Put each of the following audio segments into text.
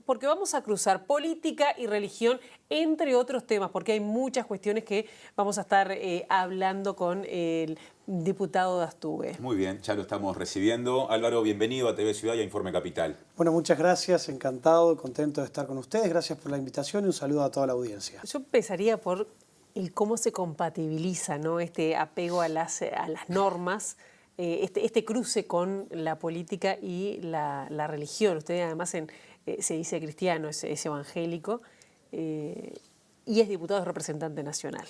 porque vamos a cruzar política y religión, entre otros temas, porque hay muchas cuestiones que vamos a estar hablando con el diputado Dastugue. Muy bien, ya lo estamos recibiendo. Álvaro, bienvenido a TV Ciudad y a Informe Capital. Bueno, muchas gracias, encantado, contento de estar con ustedes. Gracias por la invitación y un saludo a toda la audiencia. Yo empezaría por el cómo se compatibiliza, ¿no?, este apego a las normas, este cruce con la política y la religión. Usted además se dice cristiano, es evangélico y es diputado, es representante nacional.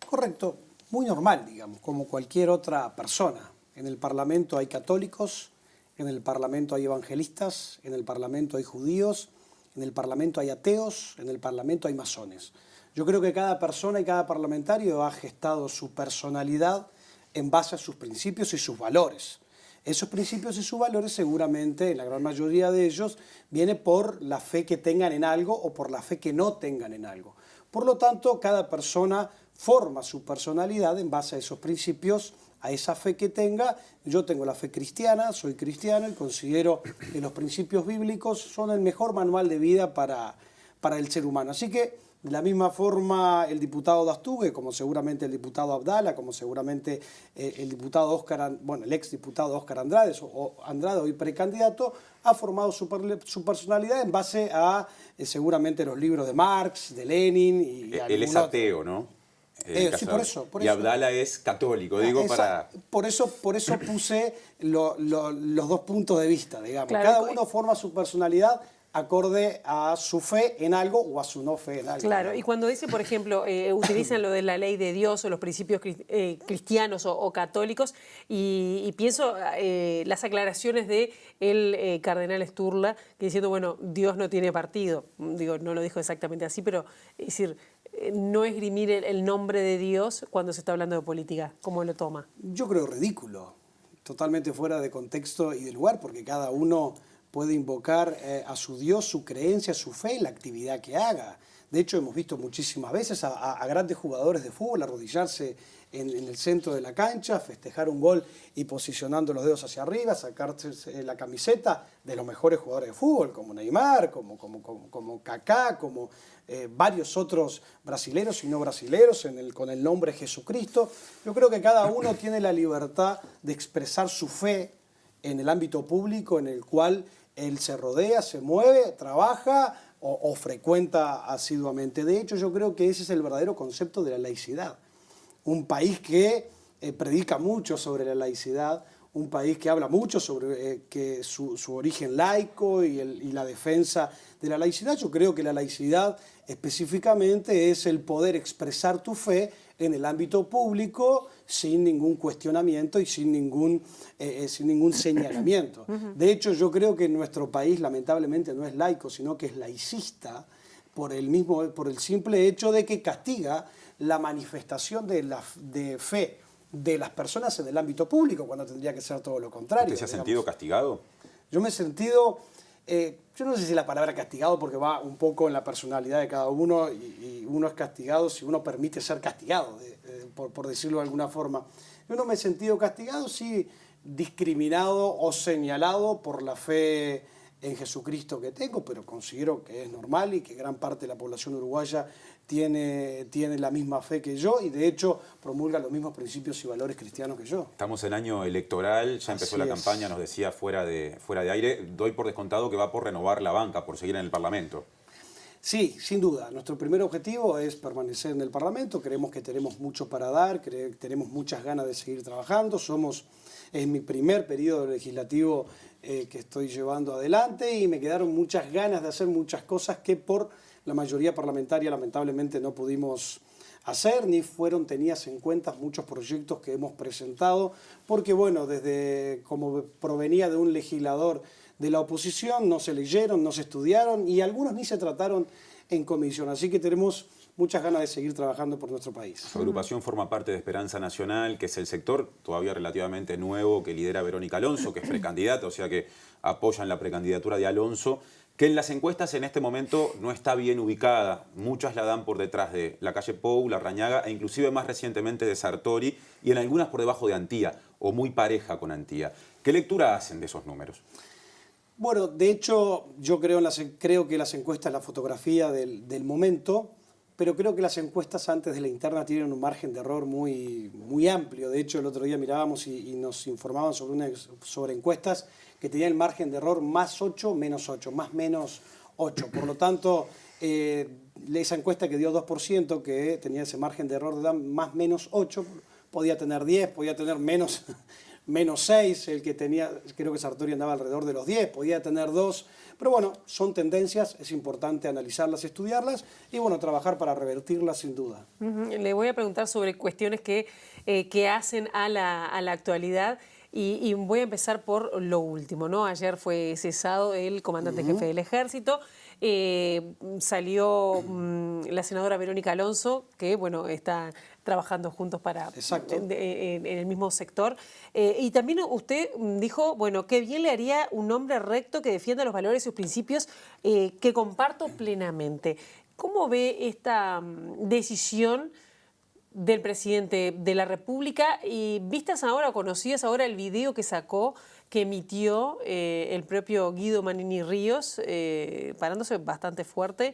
Correcto, muy normal, digamos, como cualquier otra persona. En el Parlamento hay católicos, en el Parlamento hay evangelistas, en el Parlamento hay judíos, en el Parlamento hay ateos, en el Parlamento hay masones. Yo creo que cada persona y cada parlamentario ha gestado su personalidad en base a sus principios y sus valores. Esos principios y sus valores seguramente, en la gran mayoría de ellos, viene por la fe que tengan en algo o por la fe que no tengan en algo. Por lo tanto, cada persona forma su personalidad en base a esos principios, a esa fe que tenga. Yo tengo la fe cristiana, soy cristiano y considero que los principios bíblicos son el mejor manual de vida para el ser humano. Así que, de la misma forma, el diputado Dastugue, como seguramente el diputado Abdala, como seguramente el diputado el exdiputado Óscar Andrade, hoy precandidato, ha formado su personalidad en base a seguramente los libros de Marx, de Lenin y él es ateo, ¿no? Sí, por eso. Y Abdala es católico, digo, para... Por eso puse los dos puntos de vista, digamos. Claro, cada uno forma su personalidad acorde a su fe en algo o a su no fe en algo. Claro, y cuando dice, por ejemplo, utilizan lo de la ley de Dios o los principios cristianos o católicos, y pienso las aclaraciones de el cardenal Sturla, que diciendo, bueno, Dios no tiene partido. Digo, no lo dijo exactamente así, pero es decir, no esgrimir el nombre de Dios cuando se está hablando de política. ¿Cómo lo toma? Yo creo ridículo, totalmente fuera de contexto y de lugar, porque cada uno puede invocar a su Dios, su creencia, su fe en la actividad que haga. De hecho, hemos visto muchísimas veces a grandes jugadores de fútbol arrodillarse en el centro de la cancha, festejar un gol y posicionando los dedos hacia arriba, sacarse la camiseta de los mejores jugadores de fútbol, como Neymar, como Kaká, como varios otros brasileros y no brasileros con el nombre Jesucristo. Yo creo que cada uno tiene la libertad de expresar su fe en el ámbito público en el cual él se rodea, se mueve, trabaja o frecuenta asiduamente. De hecho, yo creo que ese es el verdadero concepto de la laicidad. Un país que predica mucho sobre la laicidad, un país que habla mucho sobre su origen laico y la defensa de la laicidad. Yo creo que la laicidad específicamente es el poder expresar tu fe en el ámbito público sin ningún cuestionamiento y sin ningún señalamiento. De hecho, yo creo que nuestro país lamentablemente no es laico, sino que es laicista por el simple hecho de que castiga la manifestación de fe de las personas en el ámbito público, cuando tendría que ser todo lo contrario. ¿Usted se ha sentido castigado? Yo me he sentido, yo no sé si la palabra castigado, porque va un poco en la personalidad de cada uno, y uno es castigado si uno permite ser castigado, por decirlo de alguna forma. Yo no me he sentido castigado, sí discriminado o señalado por la fe en Jesucristo que tengo, pero considero que es normal y que gran parte de la población uruguaya tiene la misma fe que yo y de hecho promulga los mismos principios y valores cristianos que yo. Estamos en año electoral, ya empezó la campaña, nos decía fuera de aire. Doy por descontado que va por renovar la banca, por seguir en el Parlamento. Sí, sin duda. Nuestro primer objetivo es permanecer en el Parlamento. Creemos que tenemos mucho para dar, tenemos muchas ganas de seguir trabajando. Es mi primer periodo legislativo que estoy llevando adelante y me quedaron muchas ganas de hacer muchas cosas que por la mayoría parlamentaria lamentablemente no pudimos hacer, ni fueron tenidas en cuenta muchos proyectos que hemos presentado, porque bueno, como provenía de un legislador de la oposición, no se leyeron, no se estudiaron y algunos ni se trataron en comisión. Así que tenemos muchas ganas de seguir trabajando por nuestro país. Su agrupación forma parte de Esperanza Nacional, que es el sector todavía relativamente nuevo que lidera Verónica Alonso, que es precandidata, o sea que apoyan la precandidatura de Alonso, que en las encuestas en este momento no está bien ubicada. Muchas la dan por detrás de la calle Pou, la Rañaga e inclusive más recientemente de Sartori y en algunas por debajo de Antía o muy pareja con Antía. ¿Qué lectura hacen de esos números? Bueno, de hecho, yo creo que las encuestas es la fotografía del momento, pero creo que las encuestas antes de la interna tienen un margen de error muy amplio. De hecho, el otro día mirábamos y nos informaban sobre encuestas que tenían el margen de error +8, -8, +-8. Por lo tanto, esa encuesta que dio 2%, que tenía ese margen de error de +-8, podía tener 10, podía tener -6, el que tenía, creo que Sartori andaba alrededor de los 10, podía tener 2, pero bueno, son tendencias, es importante analizarlas, estudiarlas y bueno, trabajar para revertirlas sin duda. Le voy a preguntar sobre cuestiones que hacen a la actualidad. Y voy a empezar por lo último, ¿no? Ayer fue cesado el comandante jefe del Ejército, salió la senadora Verónica Alonso, que bueno, está trabajando juntos en el mismo sector. Y también usted dijo, bueno, que bien le haría un hombre recto que defienda los valores y sus principios que comparto plenamente. ¿Cómo ve esta decisión del presidente de la República y vistas ahora, conocidas ahora el video que sacó, que emitió el propio Guido Manini Ríos, parándose bastante fuerte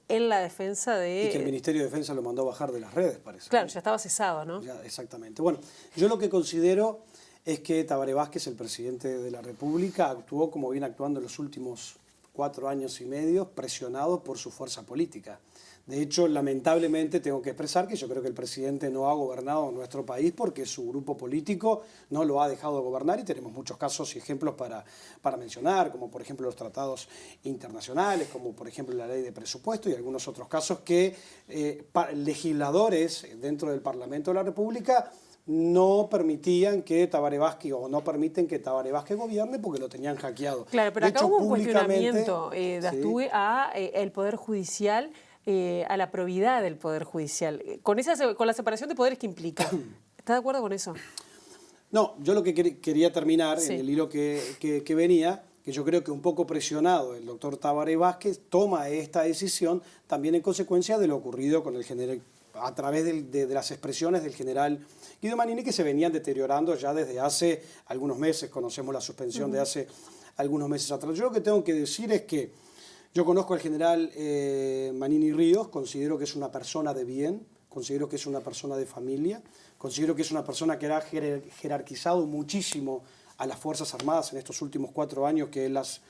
en la defensa de... Y que el Ministerio de Defensa lo mandó a bajar de las redes, parece. Claro, ya estaba cesado, ¿no? Ya, exactamente. Bueno, yo lo que considero es que Tabaré Vázquez, el presidente de la República, actuó como viene actuando en los últimos 4 años y medio, presionado por su fuerza política. De hecho, lamentablemente tengo que expresar que yo creo que el presidente no ha gobernado nuestro país porque su grupo político no lo ha dejado gobernar y tenemos muchos casos y ejemplos para mencionar, como por ejemplo los tratados internacionales, como por ejemplo la ley de presupuesto y algunos otros casos que legisladores dentro del Parlamento de la República no permitían que Tabaré Vázquez, o no permiten que Tabaré Vázquez gobierne porque lo tenían hackeado. Claro, pero de acá hecho, hubo un cuestionamiento de sí. Astugue a el Poder Judicial, a la probidad del Poder Judicial, con la separación de poderes que implica. ¿Está de acuerdo con eso? No, yo lo que quería terminar Sí. en el hilo que venía, que yo creo que un poco presionado el doctor Tabaré Vázquez toma esta decisión también en consecuencia de lo ocurrido con el general, a través de las expresiones del general Guido Manini, que se venían deteriorando ya desde hace algunos meses. Conocemos la suspensión de hace algunos meses atrás. Yo lo que tengo que decir es que yo conozco al general Manini Ríos, considero que es una persona de bien, considero que es una persona de familia, considero que es una persona que ha jerarquizado muchísimo a las Fuerzas Armadas en estos últimos 4 años que él las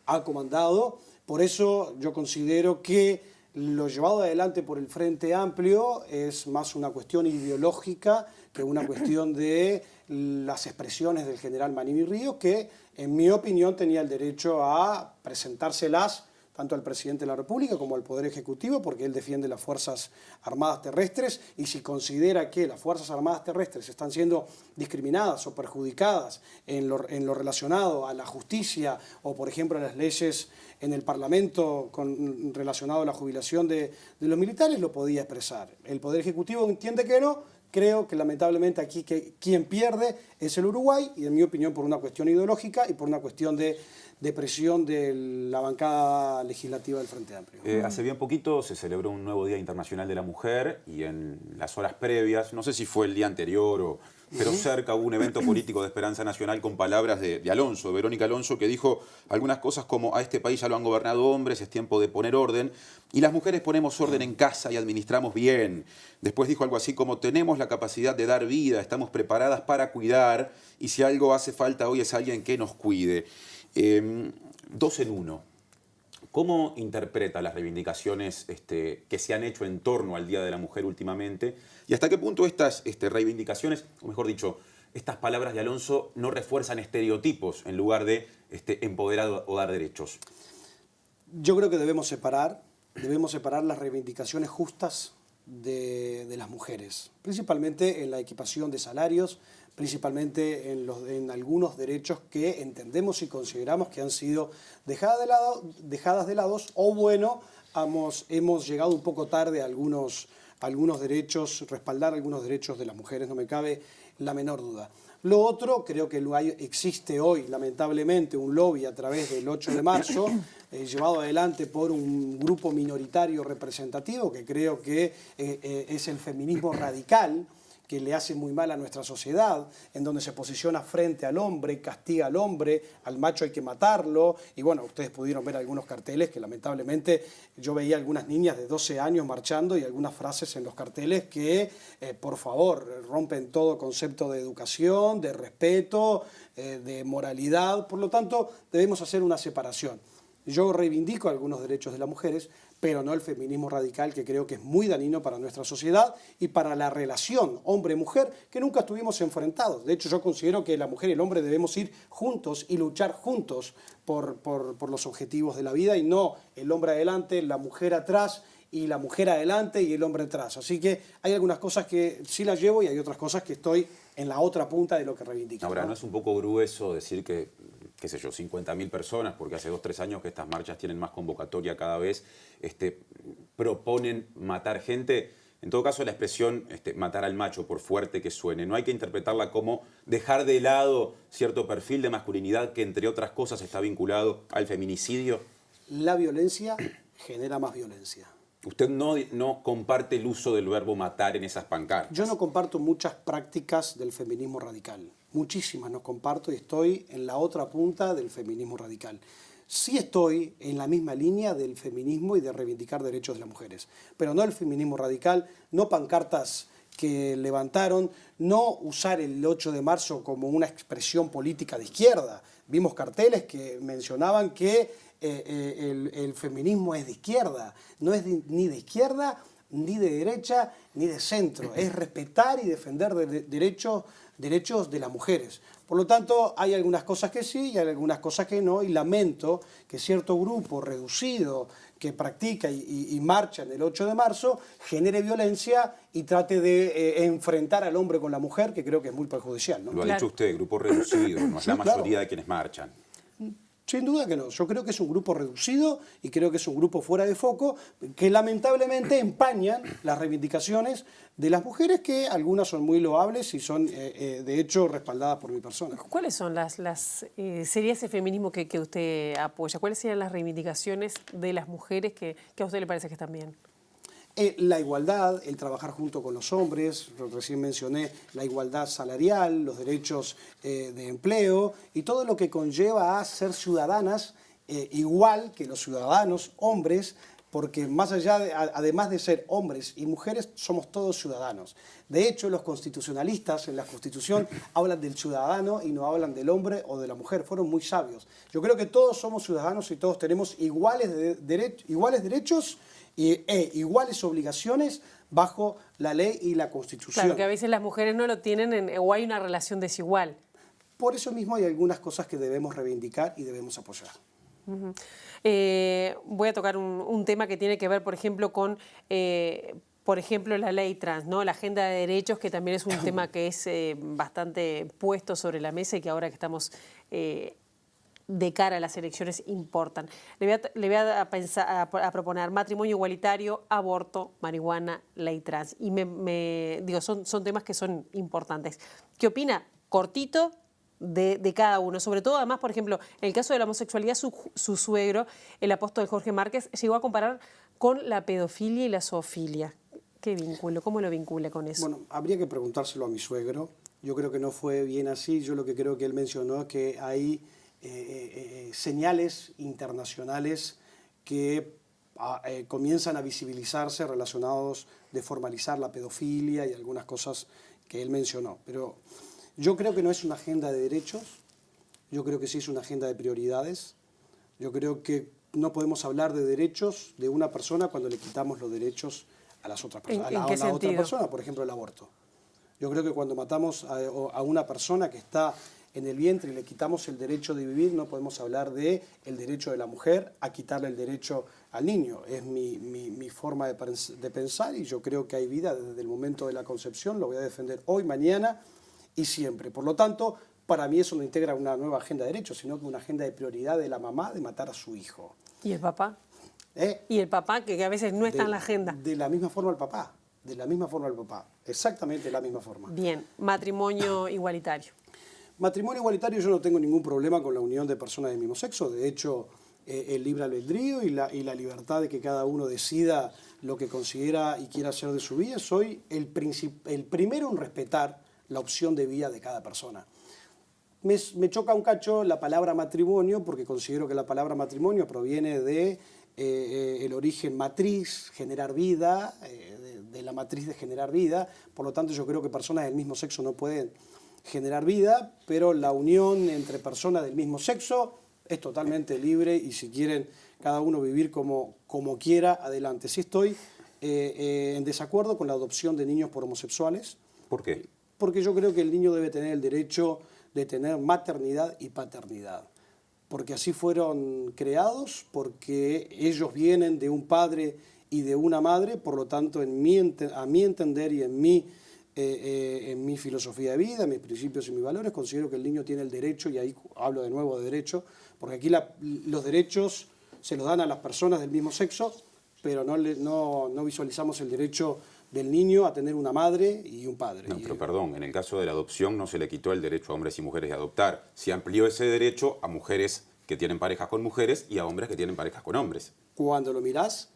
ha comandado. Por eso yo considero que lo llevado adelante por el Frente Amplio es más una cuestión ideológica que una cuestión de las expresiones del general Manini Ríos, que en mi opinión tenía el derecho a presentárselas tanto al presidente de la República como al Poder Ejecutivo, porque él defiende las Fuerzas Armadas Terrestres, y si considera que las Fuerzas Armadas Terrestres están siendo discriminadas o perjudicadas en lo relacionado a la justicia o, por ejemplo, a las leyes en el Parlamento relacionado a la jubilación de los militares, lo podía expresar. El Poder Ejecutivo entiende que no. Creo que lamentablemente aquí quien pierde es el Uruguay, y en mi opinión por una cuestión ideológica y por una cuestión de presión de la bancada legislativa del Frente Amplio. Hace bien poquito se celebró un nuevo Día Internacional de la Mujer y en las horas previas, no sé si fue el día anterior pero cerca hubo un evento político de Esperanza Nacional con palabras de Alonso, de Verónica Alonso, que dijo algunas cosas como: a este país ya lo han gobernado hombres, es tiempo de poner orden, y las mujeres ponemos orden en casa y administramos bien. Después dijo algo así como: tenemos la capacidad de dar vida, estamos preparadas para cuidar, y si algo hace falta hoy es alguien que nos cuide. 2 en 1. ¿Cómo interpreta las reivindicaciones que se han hecho en torno al Día de la Mujer últimamente? ¿Y hasta qué punto estas reivindicaciones, o mejor dicho, estas palabras de Alonso no refuerzan estereotipos en lugar de empoderar o dar derechos? Yo creo que debemos separar las reivindicaciones justas de las mujeres, principalmente en la equipación de salarios, principalmente en algunos derechos que entendemos y consideramos que han sido dejadas de lado, o bueno, hemos llegado un poco tarde a algunos derechos, respaldar algunos derechos de las mujeres, no me cabe la menor duda. Lo otro, creo que existe hoy, lamentablemente, un lobby a través del 8 de marzo, llevado adelante por un grupo minoritario representativo, que creo que es el feminismo radical, que le hace muy mal a nuestra sociedad, en donde se posiciona frente al hombre, castiga al hombre, al macho hay que matarlo. Y bueno, ustedes pudieron ver algunos carteles que lamentablemente yo veía algunas niñas de 12 años marchando y algunas frases en los carteles que, por favor, rompen todo concepto de educación, de respeto, de moralidad. Por lo tanto, debemos hacer una separación. Yo reivindico algunos derechos de las mujeres, pero no el feminismo radical, que creo que es muy dañino para nuestra sociedad y para la relación hombre-mujer, que nunca estuvimos enfrentados. De hecho, yo considero que la mujer y el hombre debemos ir juntos y luchar juntos por los objetivos de la vida, y no el hombre adelante, la mujer atrás, y la mujer adelante y el hombre atrás. Así que hay algunas cosas que sí las llevo y hay otras cosas que estoy en la otra punta de lo que reivindico. Ahora, ¿no es un poco grueso decir que, qué sé yo, 50.000 personas, porque hace 2 o 3 años que estas marchas tienen más convocatoria cada vez, proponen matar gente? En todo caso, la expresión matar al macho, por fuerte que suene, no hay que interpretarla como dejar de lado cierto perfil de masculinidad que, entre otras cosas, está vinculado al feminicidio. La violencia genera más violencia. Usted no comparte el uso del verbo matar en esas pancartas. Yo no comparto muchas prácticas del feminismo radical. Muchísimas no comparto y estoy en la otra punta del feminismo radical. Sí estoy en la misma línea del feminismo y de reivindicar derechos de las mujeres, pero no el feminismo radical, no pancartas que levantaron, no usar el 8 de marzo como una expresión política de izquierda. Vimos carteles que mencionaban que el feminismo es de izquierda. No es ni de izquierda, ni de derecha, ni de centro. Es respetar y defender derechos de las mujeres. Por lo tanto, hay algunas cosas que sí y hay algunas cosas que no, y lamento que cierto grupo reducido que practica y marcha en el 8 de marzo genere violencia y trate de enfrentar al hombre con la mujer, que creo que es muy perjudicial, ¿no? Lo ha dicho usted, grupo reducido, no es Sí, la mayoría claro. de quienes marchan. Sin duda que no. Yo creo que es un grupo reducido y creo que es un grupo fuera de foco que lamentablemente empañan las reivindicaciones de las mujeres, que algunas son muy loables y son de hecho respaldadas por mi persona. ¿Cuáles son sería ese feminismo que usted apoya? ¿Cuáles serían las reivindicaciones de las mujeres que a usted le parece que están bien? La igualdad, el trabajar junto con los hombres, recién mencioné la igualdad salarial, los derechos de empleo y todo lo que conlleva a ser ciudadanas igual que los ciudadanos hombres, porque más allá además de ser hombres y mujeres, somos todos ciudadanos. De hecho, los constitucionalistas en la Constitución hablan del ciudadano y no hablan del hombre o de la mujer. Fueron muy sabios. Yo creo que todos somos ciudadanos y todos tenemos iguales derechos e iguales obligaciones bajo la ley y la Constitución. Claro, que a veces las mujeres no lo tienen o hay una relación desigual. Por eso mismo hay algunas cosas que debemos reivindicar y debemos apoyar. Voy a tocar un tema que tiene que ver, por ejemplo, con la ley trans, ¿no? La agenda de derechos, que también es un tema que es bastante puesto sobre la mesa y que ahora que estamos de cara a las elecciones importan. Le voy a proponer matrimonio igualitario, aborto, marihuana, ley trans. Y son temas que son importantes. ¿Qué opina? Cortito de cada uno. Sobre todo, además, por ejemplo, en el caso de la homosexualidad, su suegro, el apóstol Jorge Márquez, llegó a comparar con la pedofilia y la zoofilia. ¿Qué vínculo? ¿Cómo lo vincula con eso? Bueno, habría que preguntárselo a mi suegro. Yo creo que no fue bien así. Yo lo que creo que él mencionó es que hay señales internacionales que comienzan a visibilizarse relacionados de formalizar la pedofilia y algunas cosas que él mencionó. Pero yo creo que no es una agenda de derechos, yo creo que sí es una agenda de prioridades. Yo creo que no podemos hablar de derechos de una persona cuando le quitamos los derechos a las otras personas, ¿En qué a la otra sentido? persona, por ejemplo, el aborto. Yo creo que cuando matamos a una persona que está en el vientre y le quitamos el derecho de vivir, no podemos hablar de el derecho de la mujer a quitarle el derecho al niño. Es mi forma de pensar y yo creo que hay vida desde el momento de la concepción. Lo voy a defender hoy, mañana y siempre. Por lo tanto, para mí eso no integra una nueva agenda de derechos, sino que una agenda de prioridad de la mamá de matar a su hijo. ¿Y el papá? Y el papá, que a veces no está en la agenda. De la misma forma el papá. De la misma forma el papá. Exactamente de la misma forma. Bien, matrimonio igualitario. Matrimonio igualitario, yo no tengo ningún problema con la unión de personas del mismo sexo. De hecho, el libre albedrío y la libertad de que cada uno decida lo que considera y quiere hacer de su vida, soy el primero en respetar la opción de vida de cada persona. Me choca un cacho la palabra matrimonio, porque considero que la palabra matrimonio proviene de el origen matriz, generar vida, de la matriz de generar vida. Por lo tanto, yo creo que personas del mismo sexo no pueden generar vida, pero la unión entre personas del mismo sexo es totalmente libre y si quieren cada uno vivir como quiera, adelante. Sí estoy en desacuerdo con la adopción de niños por homosexuales. ¿Por qué? Porque yo creo que el niño debe tener el derecho de tener maternidad y paternidad. Porque así fueron creados, porque ellos vienen de un padre y de una madre, por lo tanto, a mi entender y en mi filosofía de vida, en mis principios y mis valores, considero que el niño tiene el derecho, y ahí hablo de nuevo de derecho, porque aquí los derechos se los dan a las personas del mismo sexo, pero no visualizamos el derecho del niño a tener una madre y un padre. No, pero perdón, en el caso de la adopción no se le quitó el derecho a hombres y mujeres de adoptar. Se amplió ese derecho a mujeres que tienen parejas con mujeres y a hombres que tienen parejas con hombres. Cuando lo mirás,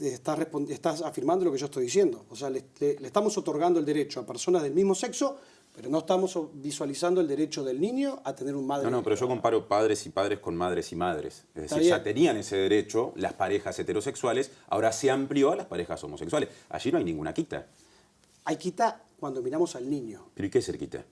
estás afirmando lo que yo estoy diciendo. O sea, le estamos otorgando el derecho a personas del mismo sexo, pero no estamos visualizando el derecho del niño a tener un madre. No, pero yo comparo padres y padres con madres y madres. Es decir, ya tenían ese derecho las parejas heterosexuales, ahora se amplió a las parejas homosexuales. Allí no hay ninguna quita. Hay quita cuando miramos al niño. ¿Pero y qué es el quita?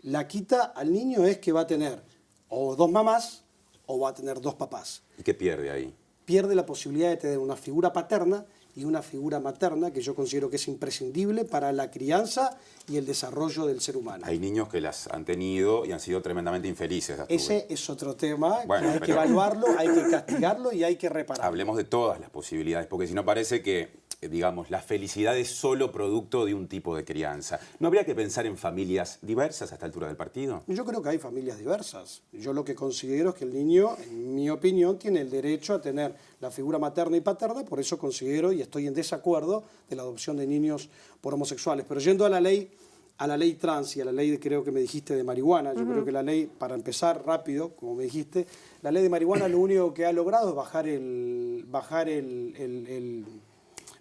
La quita al niño es que va a tener o dos mamás o va a tener dos papás. ¿Y qué pierde ahí? Pierde la posibilidad de tener una figura paterna y una figura materna que yo considero que es imprescindible para la crianza y el desarrollo del ser humano. Hay niños que las han tenido y han sido tremendamente infelices. Ese es otro tema, bueno, que hay que evaluarlo, hay que castigarlo y hay que repararlo. Hablemos de todas las posibilidades, porque si no parece que, digamos, la felicidad es solo producto de un tipo de crianza. ¿No habría que pensar en familias diversas a esta altura del partido? Yo creo que hay familias diversas. Yo lo que considero es que el niño, en mi opinión, tiene el derecho a tener la figura materna y paterna, por eso considero y estoy en desacuerdo de la adopción de niños por homosexuales. Pero yendo a la ley trans y a la ley, creo que me dijiste, de marihuana, yo creo que la ley, para empezar rápido, como me dijiste, la ley de marihuana lo único que ha logrado es bajar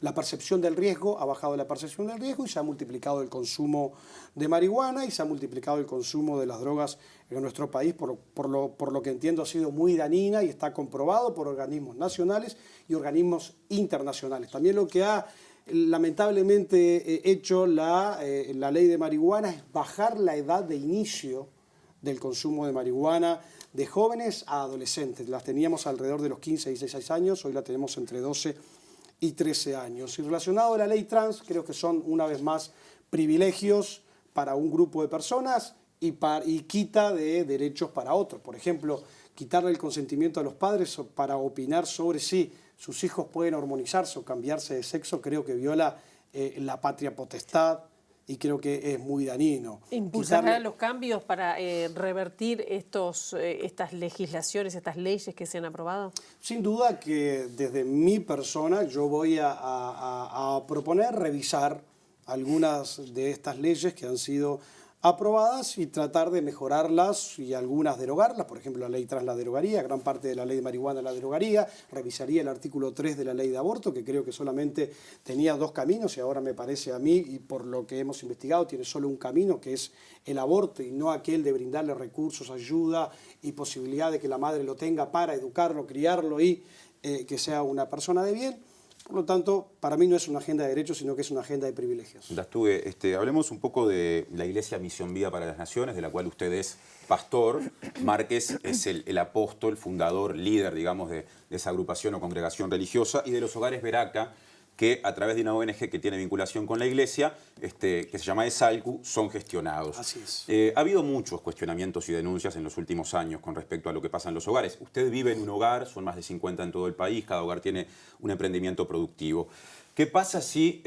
la percepción del riesgo, ha bajado la percepción del riesgo y se ha multiplicado el consumo de marihuana y se ha multiplicado el consumo de las drogas en nuestro país, por lo que entiendo ha sido muy dañina y está comprobado por organismos nacionales y organismos internacionales. También lo que ha lamentablemente hecho la ley de marihuana es bajar la edad de inicio del consumo de marihuana de jóvenes a adolescentes. Las teníamos alrededor de los 15 y 16 años, hoy la tenemos entre 12 y 13 años. Y relacionado a la ley trans, creo que son una vez más privilegios para un grupo de personas y quita de derechos para otros. Por ejemplo, quitarle el consentimiento a los padres para opinar sobre si sus hijos pueden hormonizarse o cambiarse de sexo, creo que viola la patria potestad y creo que es muy dañino. ¿Impulsará los cambios para revertir estas legislaciones, estas leyes que se han aprobado? Sin duda que desde mi persona yo voy a proponer revisar algunas de estas leyes que han sido aprobadas y tratar de mejorarlas y algunas derogarlas. Por ejemplo, la ley trans la derogaría, gran parte de la ley de marihuana la derogaría, revisaría el artículo 3 de la ley de aborto, que creo que solamente tenía dos caminos y ahora me parece a mí, y por lo que hemos investigado, tiene solo un camino, que es el aborto y no aquel de brindarle recursos, ayuda y posibilidad de que la madre lo tenga para educarlo, criarlo y que sea una persona de bien. Por lo tanto, para mí no es una agenda de derechos, sino que es una agenda de privilegios. Dastugue, hablemos un poco de la Iglesia Misión Vida para las Naciones, de la cual usted es pastor. Márquez es el apóstol, fundador, líder, digamos, de esa agrupación o congregación religiosa, y de los Hogares Veraca, que a través de una ONG que tiene vinculación con la Iglesia, que se llama ESALCU, son gestionados. Así es. Ha habido muchos cuestionamientos y denuncias en los últimos años con respecto a lo que pasa en los hogares. Usted vive en un hogar, son más de 50 en todo el país, cada hogar tiene un emprendimiento productivo. ¿Qué pasa si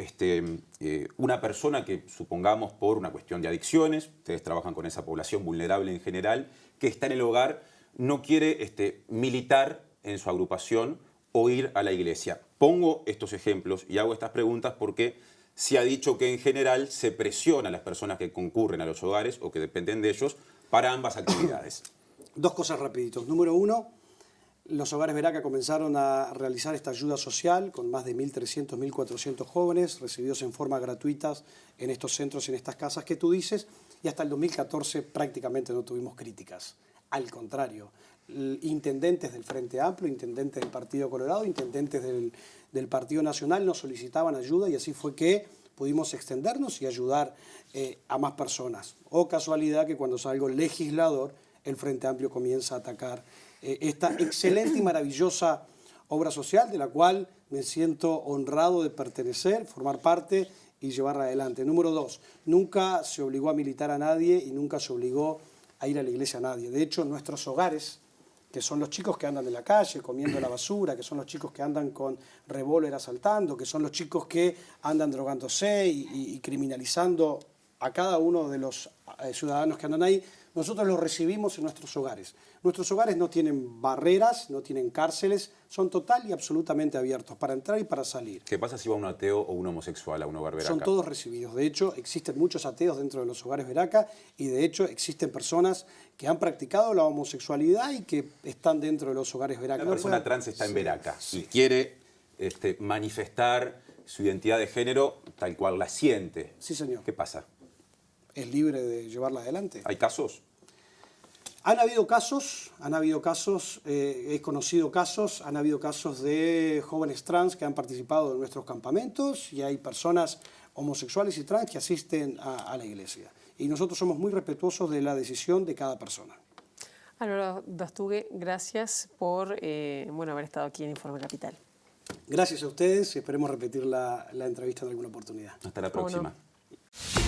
una persona que, supongamos por una cuestión de adicciones, ustedes trabajan con esa población vulnerable en general, que está en el hogar, no quiere militar en su agrupación o ir a la iglesia? Pongo estos ejemplos y hago estas preguntas porque se ha dicho que en general se presiona a las personas que concurren a los hogares o que dependen de ellos para ambas actividades. Dos cosas rapiditos. Número uno, Los Hogares Veraca comenzaron a realizar esta ayuda social con más de 1.300, 1.400 jóvenes recibidos en forma gratuita en estos centros, en estas casas que tú dices, y hasta el 2014 prácticamente no tuvimos críticas. Al contrario, intendentes del Frente Amplio, intendentes del Partido Colorado, intendentes del Partido Nacional nos solicitaban ayuda y así fue que pudimos extendernos y ayudar a más personas. O casualidad que cuando salgo legislador, el Frente Amplio comienza a atacar esta excelente y maravillosa obra social de la cual me siento honrado de pertenecer, formar parte y llevarla adelante. Número 2, nunca se obligó a militar a nadie y nunca se obligó a ir a la iglesia a nadie. De hecho, nuestros hogares, que son los chicos que andan en la calle comiendo la basura, que son los chicos que andan con revólver asaltando, que son los chicos que andan drogándose y criminalizando a cada uno de los ciudadanos que andan ahí, nosotros los recibimos en nuestros hogares. Nuestros hogares no tienen barreras, no tienen cárceles, son total y absolutamente abiertos para entrar y para salir. ¿Qué pasa si va un ateo o un homosexual a un hogar Veraca? Son todos recibidos. De hecho, existen muchos ateos dentro de los hogares Veraca y de hecho existen personas que han practicado la homosexualidad y que están dentro de los hogares Veraca. Una persona trans está en Veraca y quiere manifestar su identidad de género tal cual la siente. Sí, señor. ¿Qué pasa? Es libre de llevarla adelante. ¿Hay casos? Han habido casos, he conocido casos, han habido casos de jóvenes trans que han participado en nuestros campamentos y hay personas homosexuales y trans que asisten a la iglesia. Y nosotros somos muy respetuosos de la decisión de cada persona. Álvaro Dastugue, gracias por haber estado aquí en Informe Capital. Gracias a ustedes y esperemos repetir la entrevista en alguna oportunidad. Hasta la ¿Cómo no? próxima.